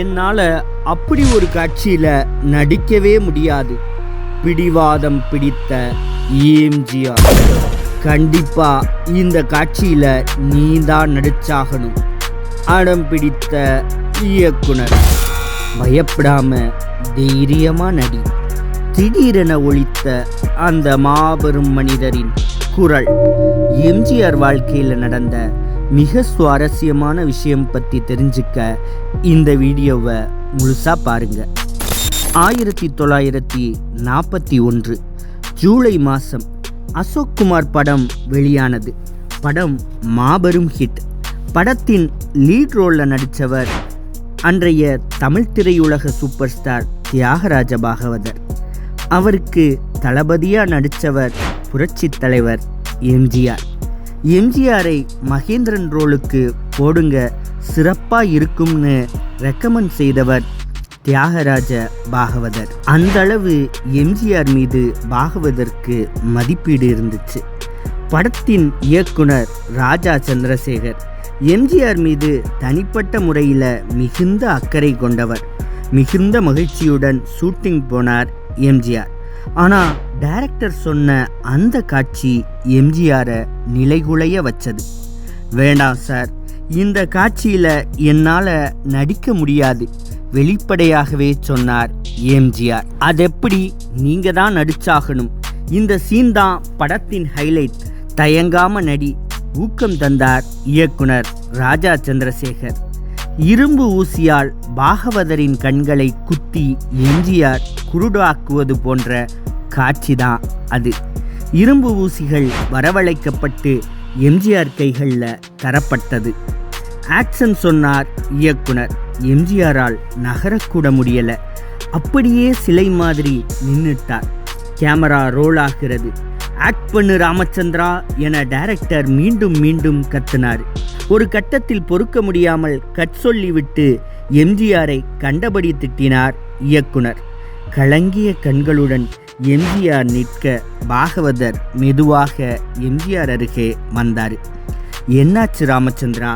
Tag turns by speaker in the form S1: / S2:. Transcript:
S1: என்னால் அப்படி ஒரு காட்சியில் நடிக்கவே முடியாது. பிடிவாதம் பிடித்த எம்ஜிஆர். கண்டிப்பாக இந்த காட்சியில் நீ தான் நடிச்சாகணும். அடம் பிடித்த இயக்குனர். பயப்படாம தைரியமாக நடி. திடீரென ஒலித்த அந்த மாபெரும் மனிதரின் குரல். எம்ஜிஆர் வாழ்க்கையில் நடந்த மிக சுவாரஸ்யமான விஷயம் பற்றி தெரிஞ்சுக்க இந்த வீடியோவை முழுசாக பாருங்க. 1941 ஜூலை மாதம் அசோக் குமார் படம் வெளியானது. படம் மாபெரும் ஹிட். படத்தின் லீட் ரோலில் நடித்தவர் அன்றைய தமிழ் திரையுலக சூப்பர் ஸ்டார் தியாகராஜ பாகவதர். அவருக்கு தளபதியாக நடித்தவர் புரட்சித் தலைவர் எம்ஜிஆர். எம்ஜிஆரை மகேந்திரன் ரோலுக்கு போடுங்க, சிறப்பாக இருக்கும்னு ரெக்கமெண்ட் செய்தவர் தியாகராஜ பாகவதர். அந்த அளவு எம்ஜிஆர் மீது பாகவதற்கு மதிப்பீடு இருந்துச்சு. படத்தின் இயக்குனர் ராஜா சந்திரசேகர் எம்ஜிஆர் மீது தனிப்பட்ட முறையில் மிகுந்த அக்கறை கொண்டவர். மிகுந்த மகிழ்ச்சியுடன் ஷூட்டிங் போனார் எம்ஜிஆர். ஆனால் டைரக்டர் சொன்ன அந்த காட்சி எம்ஜிஆரை நிலைகுலைய வச்சது. வேண்டாம் சார், இந்த காட்சியில் என்னால் நடிக்க முடியாது, வெளிப்படையாகவே சொன்னார் எம்ஜிஆர். அதெப்படி, நீங்கள் தான் நடிச்சாகணும். இந்த சீன் தான் படத்தின் ஹைலைட். தயங்காம நடி, ஊக்கம் தந்தார் இயக்குனர் ராஜா சந்திரசேகர். இரும்பு ஊசியால் பாகவதரின் கண்களை குத்தி எம்ஜிஆர் குருடாக்குவது போன்ற காட்சிதான் அது. இரும்பு ஊசிகள் வரவழைக்கப்பட்டு எம்ஜிஆர் கைகளில் தரப்பட்டது. ஆக்ஷன் சொன்னார் இயக்குனர். எம்ஜிஆரால் நகரக்கூட முடியலை. அப்படியே சிலை மாதிரி நின்றுட்டார். கேமரா ரோல் ஆகிறது. ஆக்ட் பண்ணு ராமச்சந்திரா என டைரக்டர் மீண்டும் மீண்டும் கத்தினார். ஒரு கட்டத்தில் பொறுக்க முடியாமல் கட் சொல்லிவிட்டு எம்ஜிஆரை கண்டபடி திட்டினார் இயக்குனர். கலங்கிய கண்களுடன் எம்ஜிஆர் நிற்க பாகவதர் மெதுவாக எம்ஜிஆர் அருகே வந்தார். என்னாச்சு ராமச்சந்திரா,